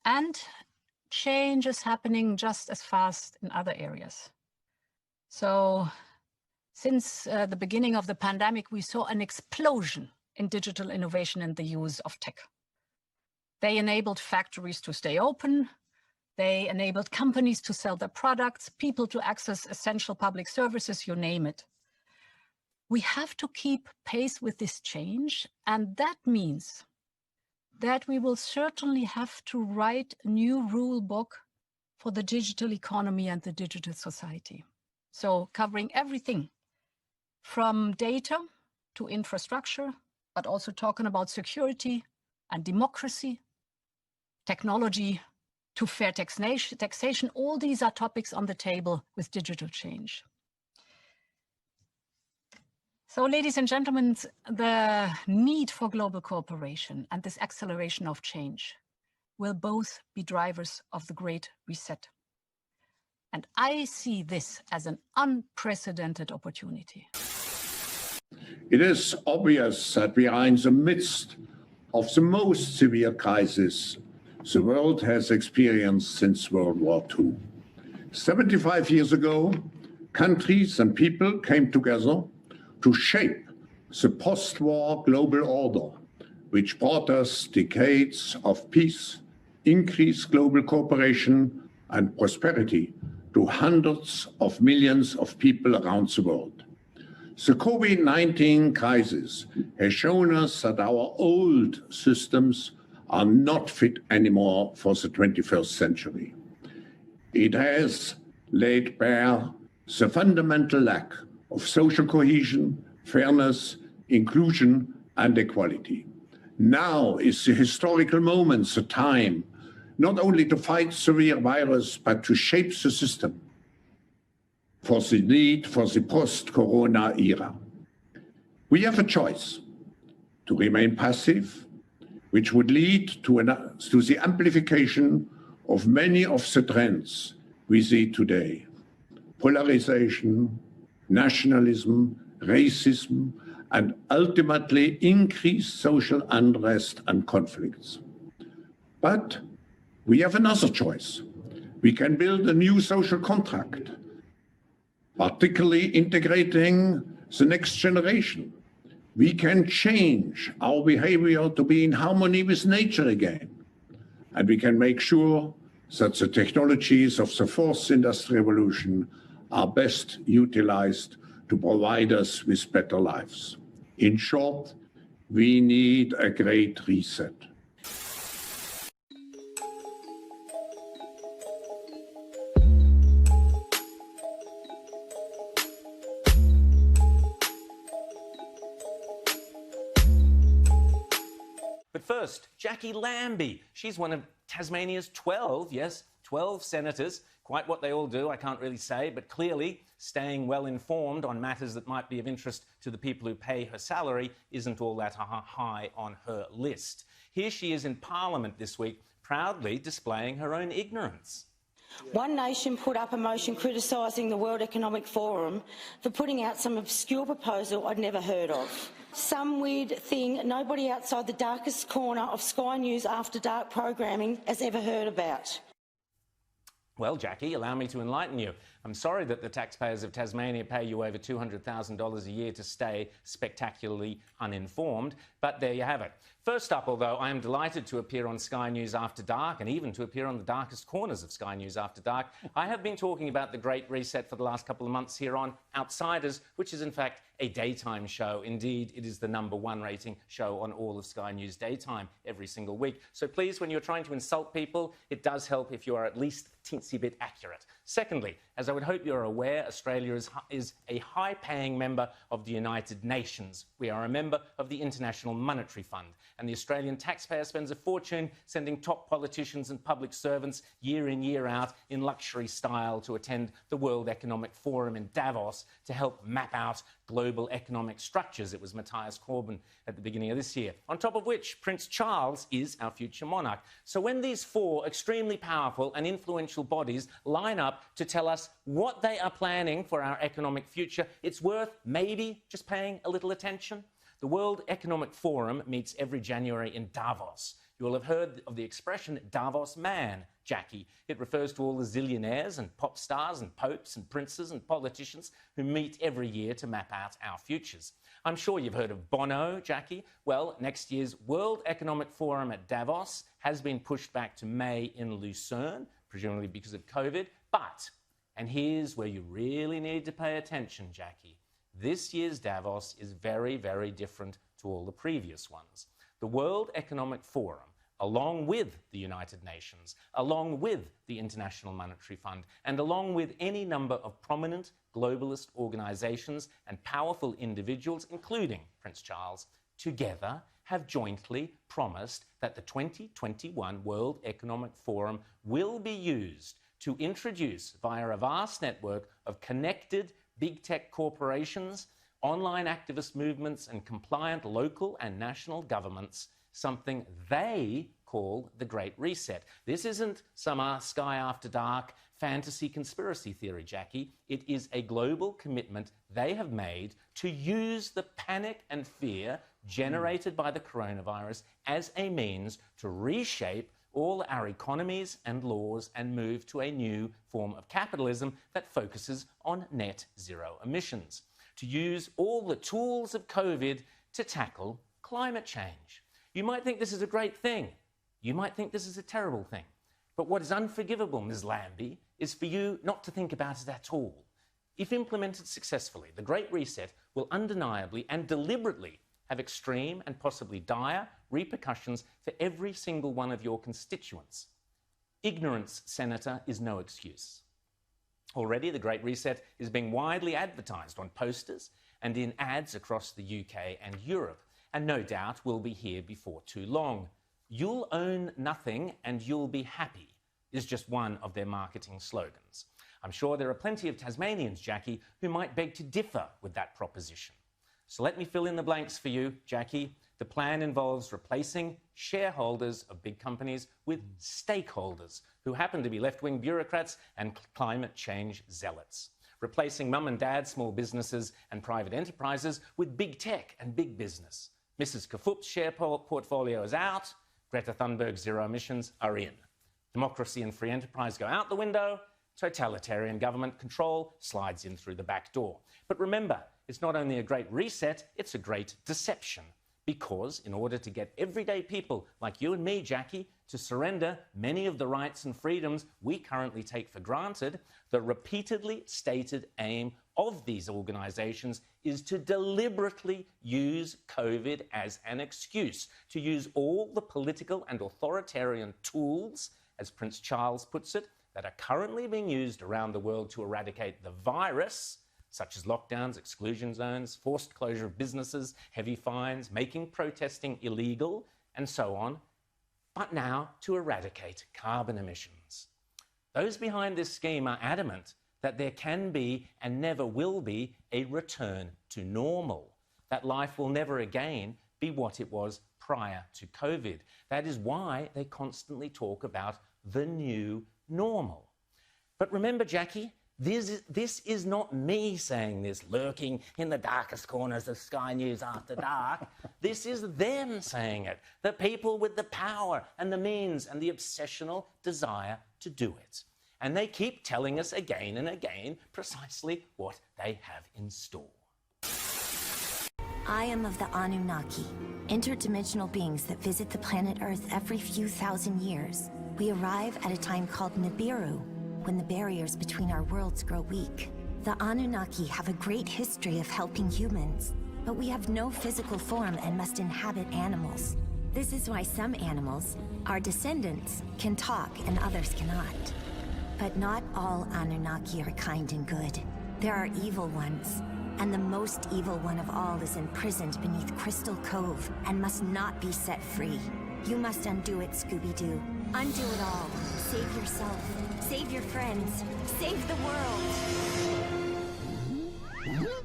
And change is happening just as fast in other areas. So since the beginning of the pandemic, we saw an explosion in digital innovation and the use of tech. They enabled factories to stay open. They enabled companies to sell their products, people to access essential public services, you name it. We have to keep pace with this change, and that means that we will certainly have to write a new rule book for the digital economy and the digital society. So covering everything from data to infrastructure, but also talking about security and democracy, technology to fair taxation. All these are topics on the table with digital change. So, ladies and gentlemen, the need for global cooperation and this acceleration of change will both be drivers of the Great Reset. And I see this as an unprecedented opportunity. It is obvious that we are in the midst of the most severe crisis the world has experienced since World War II. 75 years ago, countries and people came together to shape the post-war global order, which brought us decades of peace, increased global cooperation, and prosperity to hundreds of millions of people around the world. The COVID-19 crisis has shown us that our old systems are not fit anymore for the 21st century. It has laid bare the fundamental lack of social cohesion, fairness, inclusion, and equality. Now is the historical moment, the time, not only to fight severe virus, but to shape the system for the need for the post-corona era. We have a choice to remain passive, which would lead to the amplification of many of the trends we see today: polarization, nationalism, racism, and ultimately increased social unrest and conflicts. But we have another choice. We can build a new social contract, particularly integrating the next generation. We can change our behavior to be in harmony with nature again. And we can make sure that the technologies of the fourth industrial revolution are best utilized to provide us with better lives. In short, we need a great reset. But first, Jacqui Lambie. She's one of Tasmania's 12 senators. Quite what they all do, I can't really say, but clearly staying well informed on matters that might be of interest to the people who pay her salary isn't all that high on her list. Here she is in Parliament this week, proudly displaying her own ignorance. One Nation put up a motion criticising the World Economic Forum for putting out some obscure proposal I'd never heard of. Some weird thing nobody outside the darkest corner of Sky News After Dark programming has ever heard about. Well, Jacqui, allow me to enlighten you. I'm sorry that the taxpayers of Tasmania pay you over $200,000 a year to stay spectacularly uninformed, but there you have it. First up, although, I am delighted to appear on Sky News After Dark and even to appear on the darkest corners of Sky News After Dark. I have been talking about the Great Reset for the last couple of months here on Outsiders, which is in fact a daytime show. Indeed, it is the #1 rating show on all of Sky News daytime every single week. So please, when you're trying to insult people, it does help if you are at least a teensy bit accurate. Secondly, as I would hope you're aware, Australia is a high-paying member of the United Nations. We are a member of the International Monetary Fund, and the Australian taxpayer spends a fortune sending top politicians and public servants year in, year out in luxury style to attend the World Economic Forum in Davos to help map out global economic structures. It was Matthias Corbyn at the beginning of this year. On top of which, Prince Charles is our future monarch. So when these four extremely powerful and influential bodies line up to tell us what they are planning for our economic future, it's worth maybe just paying a little attention. The World Economic Forum meets every January in Davos. You will have heard of the expression Davos man, Jackie. It refers to all the zillionaires and pop stars and popes and princes and politicians who meet every year to map out our futures. I'm sure you've heard of Bono, Jackie. Well, next year's World Economic Forum at Davos has been pushed back to May in Lucerne, presumably because of COVID. But, and here's where you really need to pay attention, Jackie, this year's Davos is very, very different to all the previous ones. The World Economic Forum, along with the United Nations, along with the International Monetary Fund, and along with any number of prominent globalist organizations and powerful individuals, including Prince Charles, together have jointly promised that the 2021 World Economic Forum will be used to introduce, via a vast network of connected big tech corporations, online activist movements, and compliant local and national governments, something they call the Great Reset. This isn't some Sky After Dark fantasy conspiracy theory, Jackie. It is a global commitment they have made to use the panic and fear generated by the coronavirus as a means to reshape all our economies and laws and move to a new form of capitalism that focuses on net zero emissions, to use all the tools of COVID to tackle climate change. You might think this is a great thing. You might think this is a terrible thing. But what is unforgivable, Ms. Lambie, is for you not to think about it at all. If implemented successfully, the Great Reset will undeniably and deliberately have extreme and possibly dire repercussions for every single one of your constituents. Ignorance, Senator, is no excuse. Already, the Great Reset is being widely advertised on posters and in ads across the UK and Europe, and no doubt will be here before too long. You'll own nothing and you'll be happy is just one of their marketing slogans. I'm sure there are plenty of Tasmanians, Jackie, who might beg to differ with that proposition. So let me fill in the blanks for you, Jackie. The plan involves replacing shareholders of big companies with stakeholders who happen to be left-wing bureaucrats and climate change zealots. Replacing mum and dad small businesses and private enterprises with big tech and big business. Mrs. Kafup's share portfolio is out. Greta Thunberg's zero emissions are in. Democracy and free enterprise go out the window. Totalitarian government control slides in through the back door. But remember, it's not only a great reset, it's a great deception. Because in order to get everyday people like you and me, Jackie, to surrender many of the rights and freedoms we currently take for granted, the repeatedly stated aim of these organizations is to deliberately use COVID as an excuse, to use all the political and authoritarian tools, as Prince Charles puts it, that are currently being used around the world to eradicate the virus, such as lockdowns, exclusion zones, forced closure of businesses, heavy fines, making protesting illegal, and so on, but now to eradicate carbon emissions. Those behind this scheme are adamant that there can be and never will be a return to normal, that life will never again be what it was prior to COVID. That is why they constantly talk about the new normal. But remember, Jackie, this is not me saying this, lurking in the darkest corners of Sky News After Dark. This is them saying it, the people with the power and the means and the obsessional desire to do it. And they keep telling us again and again precisely what they have in store. I am of the Anunnaki, interdimensional beings that visit the planet Earth every few thousand years. We arrive at a time called Nibiru, when the barriers between our worlds grow weak. The Anunnaki have a great history of helping humans, but we have no physical form and must inhabit animals. This is why some animals, our descendants, can talk and others cannot. But not all Anunnaki are kind and good. There are evil ones, and the most evil one of all is imprisoned beneath Crystal Cove and must not be set free. You must undo it, Scooby-Doo. Undo it all. Save yourself. Save your friends. Save the world.